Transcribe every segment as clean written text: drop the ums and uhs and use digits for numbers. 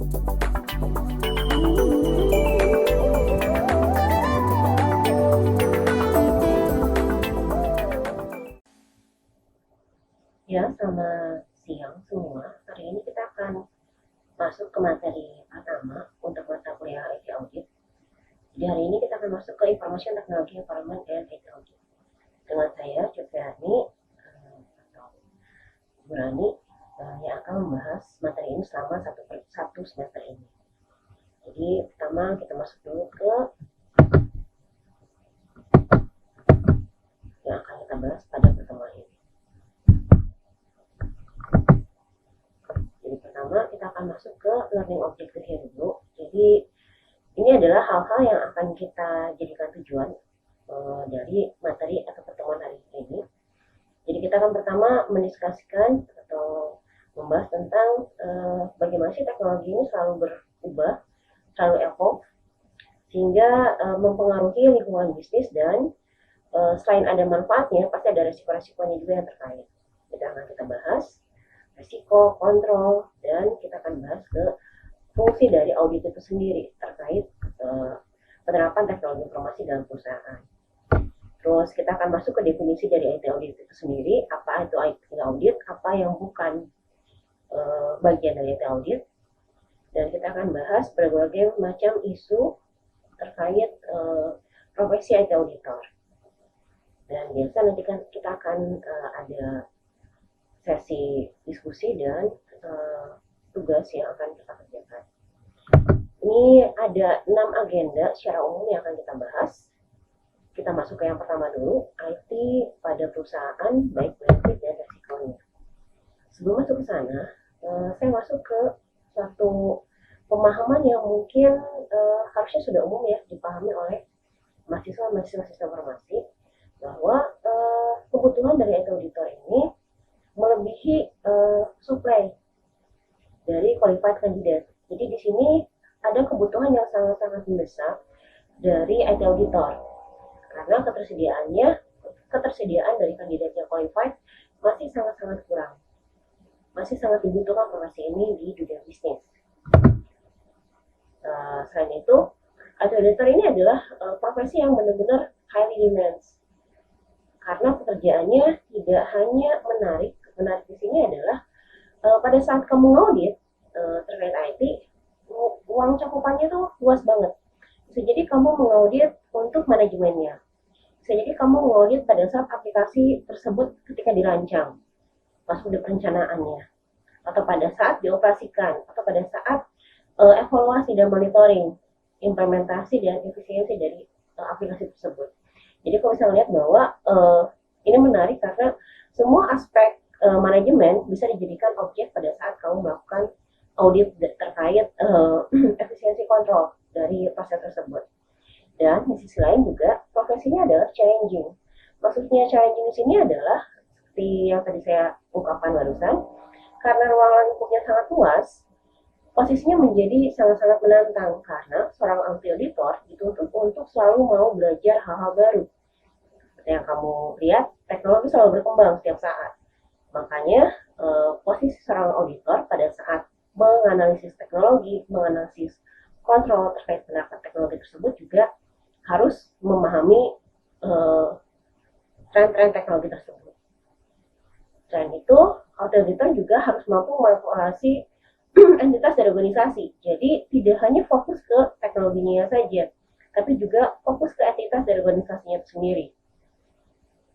Ya, selamat siang semua. Hari ini kita akan masuk ke materi pertama untuk mata kuliah IT Audit. Jadi hari ini kita akan masuk ke Information Technology Environment and IT Audit. Dengan saya, Cupriani atau Burani, yang akan membahas materi ini selama satu semester ini. Jadi pertama kita masuk dulu ke yang akan kita bahas pada pertemuan ini. Jadi pertama kita akan masuk ke learning objective dulu. Jadi ini adalah hal-hal yang akan kita jadikan tujuan dari materi atau pertemuan hari ini. Jadi kita akan pertama mendiskusikan atau membahas tentang bagaimana sih teknologi ini selalu berubah, selalu evolve, sehingga mempengaruhi lingkungan bisnis dan selain ada manfaatnya, pasti ada resiko-resikonya juga yang terkait. Kita akan kita bahas resiko, kontrol, dan kita akan bahas ke fungsi dari audit itu sendiri terkait penerapan teknologi informasi dalam perusahaan. Terus kita akan masuk ke definisi dari IT audit itu sendiri, apa itu IT audit, apa yang bukan bagian dari IT audit, dan kita akan bahas berbagai macam isu terkait profesi IT auditor. Dan biasa nanti kan kita akan ada sesi diskusi dan tugas yang akan kita kerjakan. Ini ada 6 agenda secara umum yang akan kita bahas. Kita masuk ke yang pertama dulu, IT pada perusahaan, baik benefit dan resikonya. Sebelum masuk ke sana, saya masuk ke suatu pemahaman yang mungkin harusnya sudah umum ya dipahami oleh mahasiswa sistem informasi, bahwa kebutuhan dari IT auditor ini melebihi supply dari qualified candidate. Jadi di sini ada kebutuhan yang sangat-sangat mendesak dari IT auditor. Karena ketersediaan dari kandidat yang qualified masih sangat-sangat kurang. Masih sangat dibutuhkan profesi ini di dunia bisnis. Selain itu, IT auditor ini adalah profesi yang benar-benar highly demands. Karena pekerjaannya tidak hanya menarik di sini adalah pada saat kamu ngaudit terkait IT, uang cakupannya tuh luas banget. Bisa jadi kamu mengaudit untuk manajemennya. Bisa jadi kamu mengaudit pada saat aplikasi tersebut ketika dirancang, pas udah perencanaannya, atau pada saat dioperasikan, atau pada saat evaluasi dan monitoring implementasi dan efisiensi dari aplikasi tersebut. Jadi kalau bisa lihat bahwa ini menarik karena semua aspek manajemen bisa dijadikan objek pada saat kamu melakukan audit terkait efisiensi kontrol dari proses tersebut. Dan di sisi lain juga profesinya adalah challenging. Maksudnya challenging di sini adalah seperti yang tadi saya ungkapkan barusan, karena ruang lingkupnya sangat luas, posisinya menjadi sangat-sangat menantang karena seorang auditor dituntut untuk selalu mau belajar hal-hal baru. Seperti yang kamu lihat, teknologi selalu berkembang setiap saat. Makanya posisi seorang auditor pada saat menganalisis teknologi, menganalisis kontrol terkait penerapan teknologi tersebut juga harus memahami tren-tren teknologi tersebut. Selain itu, auditor juga harus mampu mengevaluasi entitas dari organisasi. Jadi tidak hanya fokus ke teknologinya saja, tapi juga fokus ke entitas dari organisasinya itu sendiri.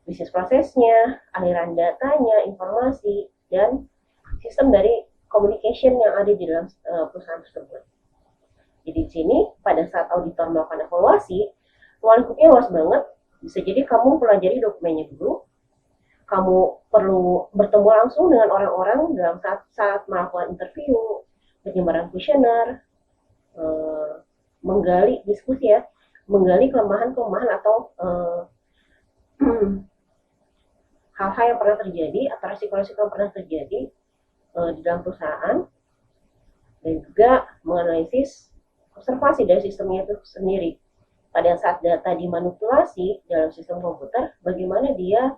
Bisnis prosesnya, aliran datanya, informasi, dan sistem dari communication yang ada di dalam perusahaan tersebut. Jadi di sini pada saat auditor melakukan evaluasi, ruang lingkupnya luas banget. Bisa jadi kamu pelajari dokumennya dulu, kamu perlu bertemu langsung dengan orang-orang dalam saat melakukan interview, penyebaran kuesioner, menggali diskusi ya, menggali kelemahan-kelemahan atau hal-hal yang pernah terjadi atau resiko-resiko yang pernah terjadi di dalam perusahaan, dan juga menganalisis observasi dari sistemnya itu sendiri. Pada saat data dimanipulasi dalam sistem komputer, bagaimana dia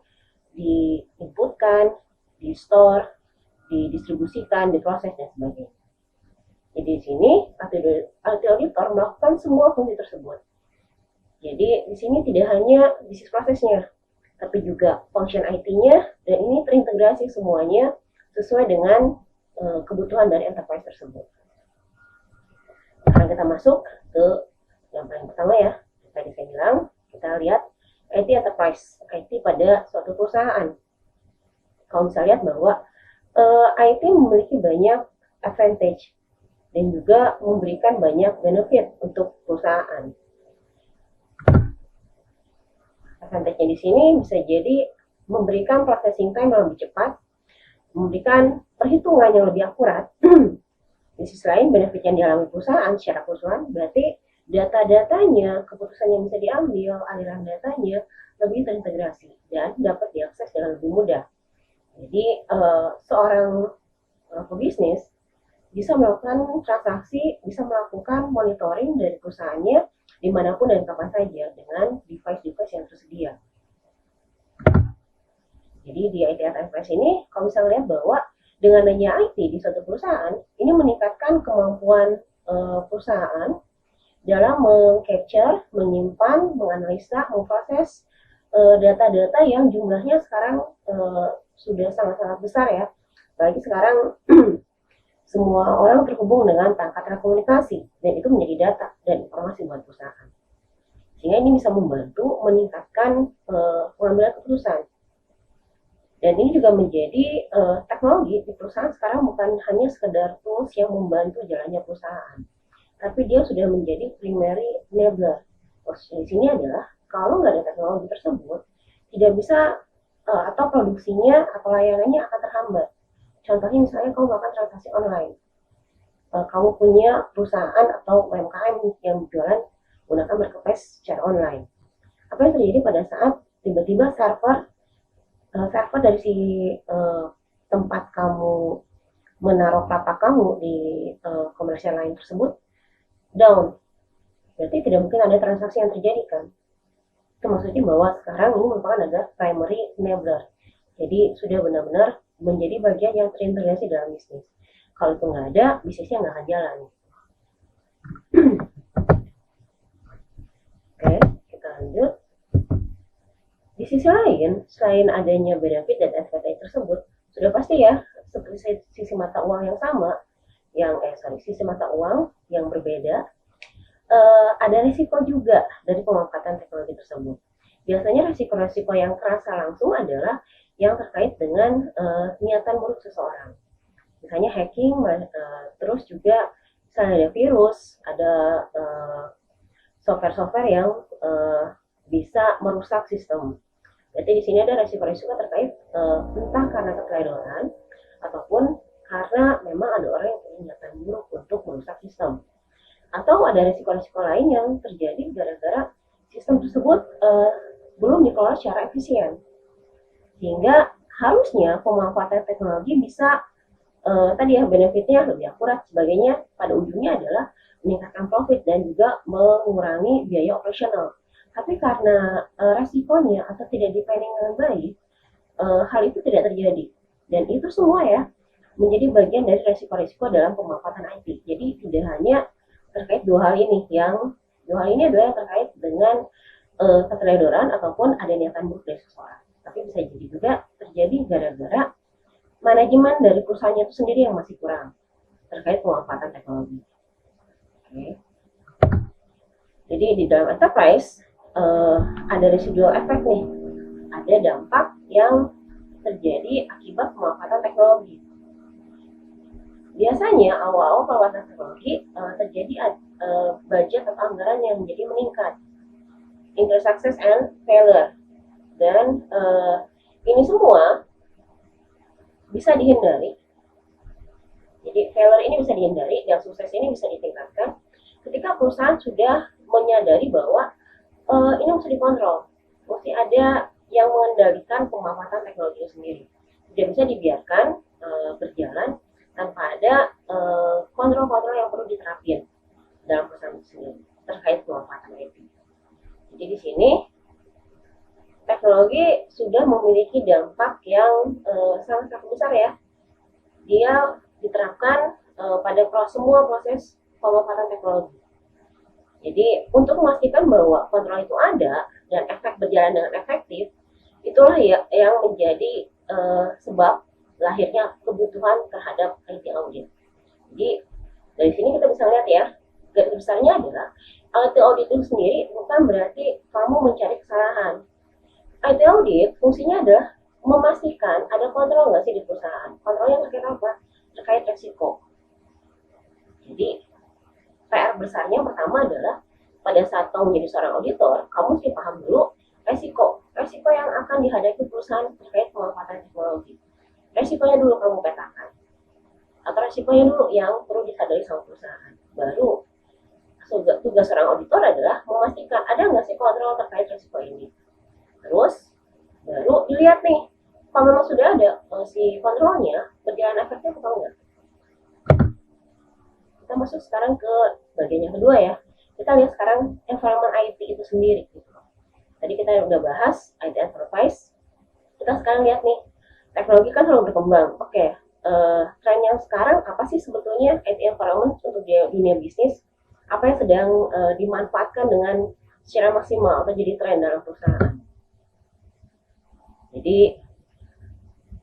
diinputkan, di-store, didistribusikan, diproses, dan sebagainya. Jadi di sini IT auditor melakukan semua fungsi tersebut. Jadi di sini tidak hanya bisnis prosesnya, tapi juga function IT-nya, dan ini terintegrasi semuanya sesuai dengan kebutuhan dari enterprise tersebut. Sekarang kita masuk ke yang paling pertama ya, tadi saya bilang, kita lihat IT enterprise, IT pada suatu perusahaan. Kalau bisa lihat bahwa IT memiliki banyak advantage dan juga memberikan banyak benefit untuk perusahaan. Advantage-nya di sini bisa jadi memberikan processing time yang lebih cepat, memberikan perhitungan yang lebih akurat. Di sisi lain, benefit yang dialami perusahaan secara keseluruhan berarti data-datanya, keputusan yang bisa diambil, aliran datanya lebih terintegrasi dan dapat diakses dengan lebih mudah. Jadi seorang pebisnis bisa melakukan transaksi, bisa melakukan monitoring dari perusahaannya dimanapun dan kapan saja dengan device-device yang tersedia. Jadi di IT Enterprise ini, kalau bisa melihat bahwa dengan adanya IT di suatu perusahaan, ini meningkatkan kemampuan perusahaan dalam meng-capture, menyimpan, menganalisa, memproses data-data yang jumlahnya sekarang sudah sangat-sangat besar ya. Apalagi sekarang semua orang terhubung dengan perangkat telekomunikasi, dan itu menjadi data dan informasi buat perusahaan. Sehingga ini bisa membantu meningkatkan pengambilan keputusan. Dan ini juga menjadi teknologi di perusahaan sekarang bukan hanya sekedar tools yang membantu jalannya perusahaan, tapi dia sudah menjadi primary enabler. Di sini adalah kalau nggak ada teknologi tersebut, tidak bisa atau produksinya atau layanannya akan terhambat. Contohnya misalnya kamu melakukan transaksi online, kamu punya perusahaan atau UMKM yang jualan menggunakan marketplace secara online. Apa yang terjadi pada saat tiba-tiba server dari si tempat kamu menaruh lapak kamu di komersial lain tersebut down, berarti tidak mungkin ada transaksi yang terjadi kan. Itu maksudnya bahwa sekarang ini merupakan ada primary enabler. Jadi sudah benar-benar menjadi bagian yang terintegrasi dalam bisnis. Kalau itu nggak ada, bisnisnya nggak akan jalan. Oke, kita lanjut. Di sisi lain, selain adanya benefit dan advantage tersebut, sudah pasti ya, seperti sisi mata uang yang sama, sisi mata uang yang berbeda, ada risiko juga dari pemanfaatan teknologi tersebut. Biasanya risiko-risiko yang terasa langsung adalah yang terkait dengan niatan buruk seseorang. Misalnya hacking, terus juga misalnya ada virus, ada software-software yang bisa merusak sistem. Berarti di sini ada risiko-risiko terkait entah karena keteledoran ataupun karena memang ada orang yang punya niatan buruk untuk merusak sistem. Atau ada risiko-risiko lain yang terjadi gara-gara sistem tersebut belum dikelola secara efisien. Sehingga harusnya pemanfaatan teknologi bisa tadi ya benefitnya lebih akurat, sebagainya pada ujungnya adalah meningkatkan profit dan juga mengurangi biaya operasional. Tapi karena resikonya atau tidak di-planning dengan baik, hal itu tidak terjadi. Dan itu semua ya menjadi bagian dari resiko-resiko dalam pemanfaatan IT. Jadi tidak hanya terkait dua hal ini adalah yang terkait dengan keteledoran ataupun ada niatan buruk dari seseorang. Tapi bisa jadi juga terjadi gara-gara manajemen dari perusahaannya itu sendiri yang masih kurang terkait pemanfaatan teknologi. Oke. Jadi di dalam enterprise ada residual effect nih, ada dampak yang terjadi akibat pemanfaatan teknologi. Biasanya awal-awal pemanfaatan teknologi terjadi budget atau anggaran yang menjadi meningkat, increase success and failure, dan ini semua bisa dihindari. Jadi failure ini bisa dihindari dan sukses ini bisa ditingkatkan ketika perusahaan sudah menyadari bahwa ini mesti dikontrol, mesti ada yang mengendalikan pemanfaatan teknologi itu sendiri. Tidak bisa dibiarkan berjalan tanpa ada kontrol-kontrol yang perlu diterapin dalam perusahaan itu sendiri terkait pemanfaatan IT. Jadi di sini teknologi sudah memiliki dampak yang sangat besar ya. Dia diterapkan pada semua proses pemanfaatan teknologi. Jadi untuk memastikan bahwa kontrol itu ada dan efek berjalan dengan efektif, itulah ya yang menjadi sebab lahirnya kebutuhan terhadap IT audit. Jadi dari sini kita bisa lihat ya, garis besarnya adalah IT audit itu sendiri bukan berarti kamu mencari kesalahan. IT audit fungsinya adalah memastikan ada kontrol nggak sih di perusahaan. Kontrolnya terkait apa? Terkait resiko. Jadi PR besarnya pertama adalah pada saat kamu menjadi seorang auditor, kamu mesti paham dulu resiko yang akan dihadapi perusahaan terkait pemanfaatan teknologi. Resikonya dulu kamu petakan, atau resikonya dulu yang perlu disadari sama perusahaan. Baru tugas seorang auditor adalah memastikan ada nggak sih kontrol terkait resiko ini. Terus baru dilihat nih, kalau memang sudah ada si kontrolnya berjalan efektif atau enggak. Kita masuk sekarang ke bagian yang kedua ya. Kita lihat sekarang environment IT itu sendiri. Gitu. Tadi kita udah bahas IT enterprise. Kita sekarang lihat nih, teknologi kan selalu berkembang. Oke, tren yang sekarang apa sih sebetulnya IT environment untuk dunia bisnis? Apa yang sedang dimanfaatkan dengan secara maksimal atau jadi tren dalam perusahaan? Jadi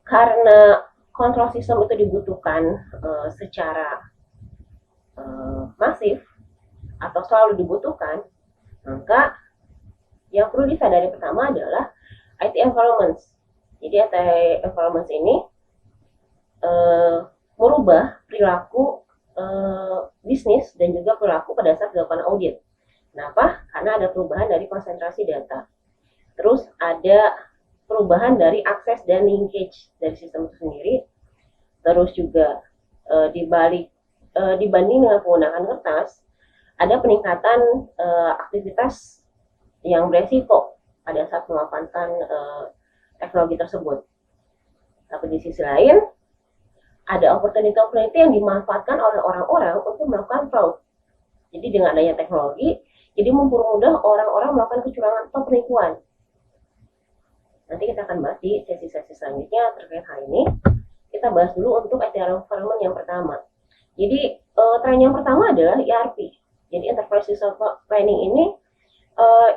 karena kontrol sistem itu dibutuhkan secara masif atau selalu dibutuhkan, maka yang perlu disadari pertama adalah IT environments. Jadi IT environments ini merubah perilaku bisnis dan juga perilaku pada saat dilakukan audit. Kenapa? Karena ada perubahan dari konsentrasi data. Terus ada perubahan dari akses dan linkage dari sistem itu sendiri. Terus juga dibanding dengan penggunaan kertas, ada peningkatan aktivitas yang beresiko pada saat pemanfaatan teknologi tersebut. Tapi di sisi lain, ada opportunity yang dimanfaatkan oleh orang-orang untuk melakukan fraud. Jadi dengan adanya teknologi, jadi mempermudah orang-orang melakukan kecurangan atau penipuan. Nanti kita akan bahas di sesi-sesi selanjutnya terkait hal ini. Kita bahas dulu untuk IT environment yang pertama. Jadi tren yang pertama adalah ERP. Jadi Enterprise Resource Planning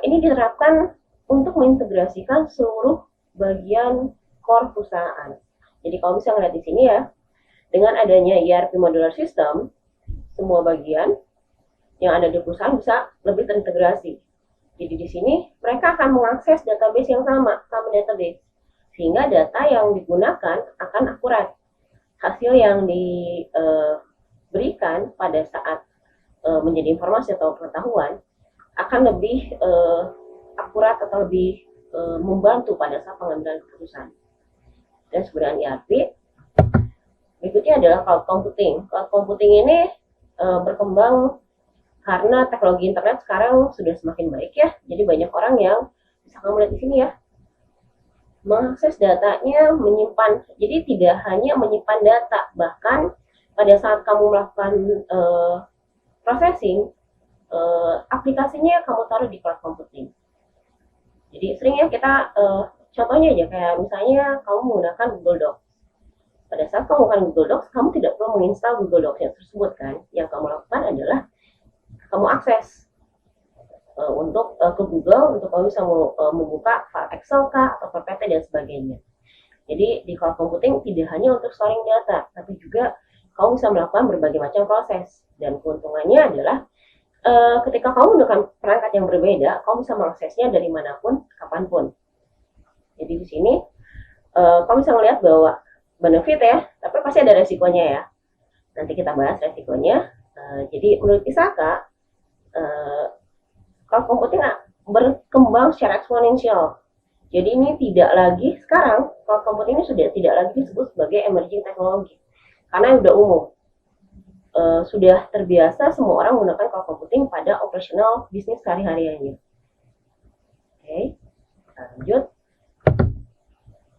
ini diterapkan untuk mengintegrasikan seluruh bagian core perusahaan. Jadi kalau bisa ngeliat di sini ya, dengan adanya ERP modular system, semua bagian yang ada di perusahaan bisa lebih terintegrasi. Jadi di sini mereka akan mengakses database yang sama database, sehingga data yang digunakan akan akurat. Hasil yang diberikan pada saat menjadi informasi atau pengetahuan akan lebih akurat atau lebih membantu pada saat pengambilan keputusan. Dan sebenarnya ERP berikutnya adalah cloud computing. Cloud computing ini berkembang karena teknologi internet sekarang sudah semakin baik ya. Jadi banyak orang yang bisa kamu lihat di sini ya, mengakses datanya, menyimpan. Jadi tidak hanya menyimpan data, bahkan pada saat kamu melakukan processing, aplikasinya kamu taruh di cloud computing. Jadi seringnya kita contohnya aja kayak misalnya kamu menggunakan Google Docs. Pada saat kamu menggunakan Google Docs, kamu tidak perlu menginstal Google Docs yang tersebut kan. Yang kamu lakukan adalah kamu akses untuk ke Google untuk kamu bisa membuka file Excel kah atau PPT dan sebagainya. Jadi di cloud computing tidak hanya untuk storing data, tapi juga kamu bisa melakukan berbagai macam proses. Dan keuntungannya adalah ketika kamu menggunakan perangkat yang berbeda, kamu bisa mengaksesnya dari manapun, kapanpun. Jadi di sini kamu bisa melihat bahwa benefit ya, tapi pasti ada resikonya ya. Nanti kita bahas resikonya. Jadi menurut Isaka, cloud computing berkembang secara eksponensial. Jadi ini tidak lagi sekarang cloud computing ini sudah tidak lagi disebut sebagai emerging technology karena udah umum. Sudah terbiasa semua orang menggunakan cloud computing pada operasional bisnis sehari-hariannya. Oke, kita lanjut.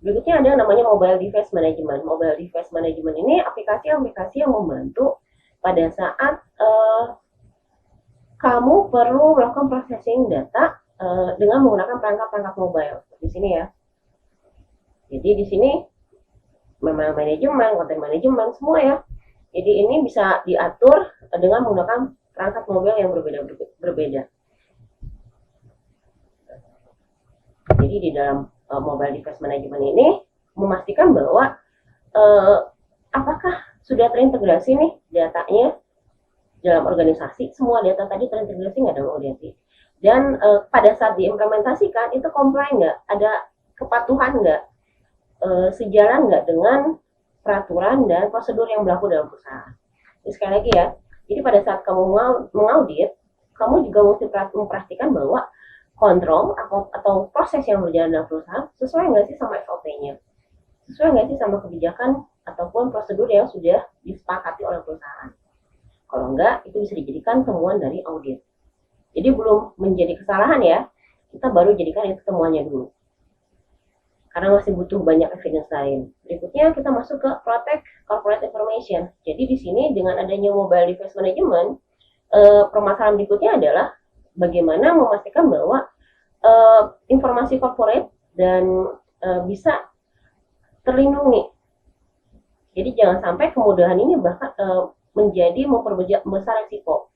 Berikutnya ada yang namanya mobile device management. Mobile device management ini aplikasi-aplikasi yang membantu pada saat kamu perlu melakukan processing data dengan menggunakan perangkat-perangkat mobile. Di sini ya. Jadi di sini memang manajemen, konten manajemen semua ya. Jadi ini bisa diatur dengan menggunakan perangkat mobile yang berbeda. Jadi di dalam mobile device management ini memastikan bahwa apakah sudah terintegrasi nih datanya dalam organisasi, semua data tadi terintegrasi nggak dalam organisasi, dan pada saat diimplementasikan itu comply nggak, ada kepatuhan nggak, sejalan nggak dengan peraturan dan prosedur yang berlaku dalam perusahaan. Jadi sekali lagi ya, jadi pada saat kamu mengaudit, kamu juga mesti memperhatikan bahwa kontrol atau proses yang berjalan dalam perusahaan sesuai nggak sih sama SOP-nya, sesuai nggak sih sama kebijakan ataupun prosedur yang sudah disepakati oleh perusahaan. Kalau enggak, itu bisa dijadikan temuan dari audit. Jadi belum menjadi kesalahan ya, kita baru jadikan itu temuannya dulu. Karena masih butuh banyak evidence lain. Berikutnya kita masuk ke protect corporate information. Jadi di sini dengan adanya mobile device management, permasalahan berikutnya adalah bagaimana memastikan bahwa informasi corporate dan bisa terlindungi. Jadi jangan sampai kemudahan ini bahkan menjadi memperbesar risiko.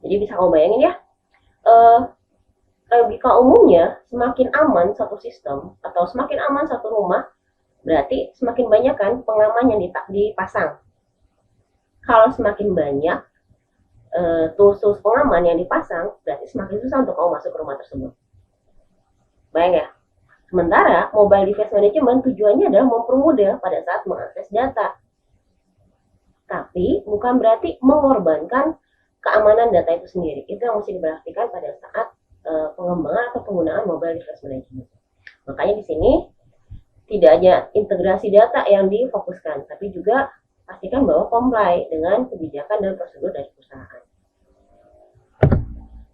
Jadi bisa kamu bayangin ya, logika umumnya semakin aman satu sistem atau semakin aman satu rumah, berarti semakin banyak kan pengaman yang dipasang. Kalau semakin banyak tools pengaman yang dipasang, berarti semakin susah untuk kamu masuk ke rumah tersebut. Bayang ya? Sementara mobile device management tujuannya adalah mempermudah pada saat mengakses data. Tapi bukan berarti mengorbankan keamanan data itu sendiri. Itu yang mesti diperhatikan pada saat pengembangan atau penggunaan mobile device management. Makanya di sini tidak hanya integrasi data yang difokuskan, tapi juga pastikan bahwa comply dengan kebijakan dan prosedur dari perusahaan.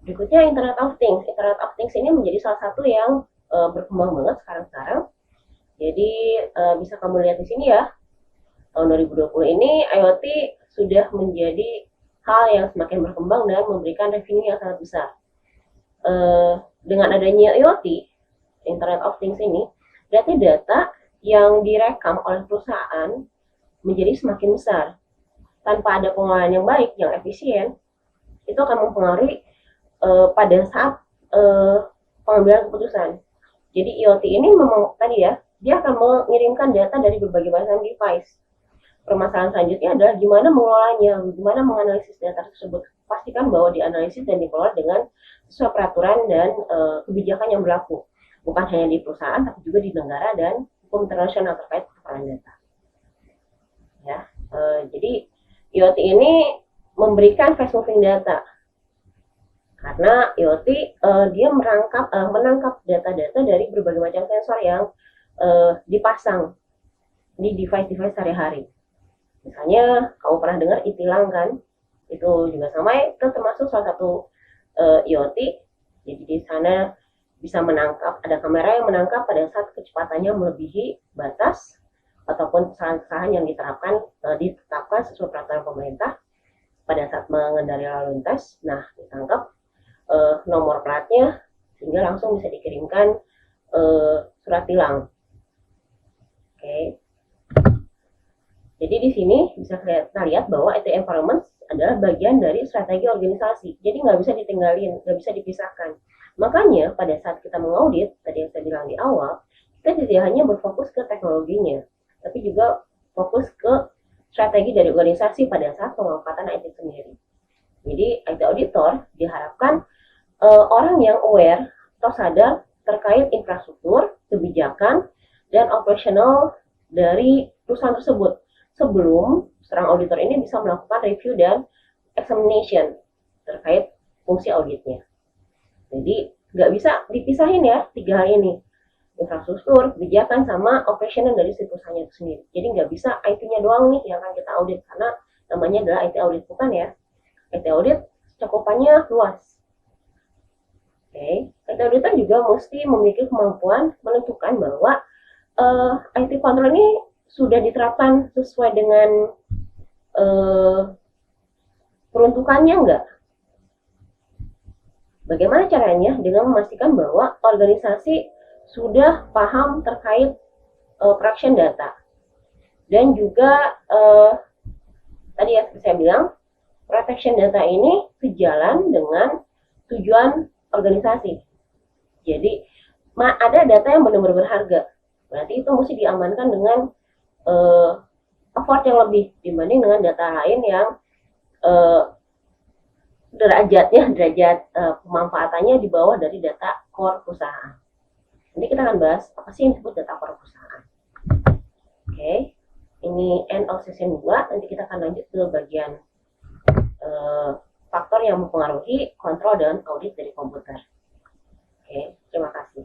Berikutnya Internet of Things. Internet of Things ini menjadi salah satu yang berkembang banget sekarang. Jadi bisa kamu lihat di sini ya, tahun 2020 ini IoT sudah menjadi hal yang semakin berkembang dan memberikan revenue yang sangat besar. Dengan adanya IoT, Internet of Things ini, berarti data yang direkam oleh perusahaan menjadi semakin besar. Tanpa ada pengolahan yang baik, yang efisien, itu akan mempengaruhi pada saat pengambilan keputusan. Jadi IoT ini memang tadi ya, dia akan mengirimkan data dari berbagai macam device. Permasalahan selanjutnya adalah gimana mengelolanya, gimana menganalisis data tersebut. Pastikan bahwa dianalisis dan dikelola dengan sesuai peraturan dan kebijakan yang berlaku. Bukan hanya di perusahaan, tapi juga di negara dan hukum internasional terkait perkembangan data. Ya, jadi IoT ini memberikan fast moving data. Karena IoT dia menangkap data-data dari berbagai macam sensor yang dipasang di device-device sehari-hari. Misalnya kamu pernah dengar e-tilang kan? Itu juga sama, itu termasuk salah satu IoT. Jadi di sana bisa menangkap, ada kamera yang menangkap pada saat kecepatannya melebihi batas ataupun kesalahan-kesalahan yang ditetapkan sesuai peraturan pemerintah pada saat mengendarai lalu lintas. Nah, ditangkap nomor platnya sehingga langsung bisa dikirimkan surat tilang. Oke. Jadi di sini bisa kita lihat bahwa IT environment adalah bagian dari strategi organisasi. Jadi nggak bisa ditinggalin, nggak bisa dipisahkan. Makanya pada saat kita mengaudit, tadi yang saya bilang di awal, kita tidak hanya berfokus ke teknologinya, tapi juga fokus ke strategi dari organisasi pada saat pemanfaatan IT sendiri. Jadi IT auditor diharapkan orang yang aware atau sadar terkait infrastruktur, kebijakan, dan operasional dari perusahaan tersebut sebelum seorang auditor ini bisa melakukan review dan examination terkait fungsi auditnya. Jadi nggak bisa dipisahin ya tiga hal ini, infrastruktur, kebijakan, sama operasional dari si perusahaan itu sendiri. Jadi nggak bisa IT-nya doang nih yang akan kita audit, karena namanya adalah IT audit, bukan ya. IT audit cakupannya luas. Oke, IT auditor juga mesti memiliki kemampuan menentukan bahwa IT control ini sudah diterapkan sesuai dengan peruntukannya enggak? Bagaimana caranya? Dengan memastikan bahwa organisasi sudah paham terkait production data dan juga tadi ya seperti saya bilang, protection data ini sejalan dengan tujuan organisasi. Jadi ada data yang benar-benar berharga, berarti itu mesti diamankan dengan effort yang lebih dibanding dengan data lain yang derajat pemanfaatannya di bawah dari data core perusahaan. Nanti kita akan bahas apa sih yang disebut data core perusahaan. Oke, ini end of session 2. Nanti kita akan lanjut ke bagian faktor yang mempengaruhi kontrol dan audit dari komputer. Oke, terima kasih.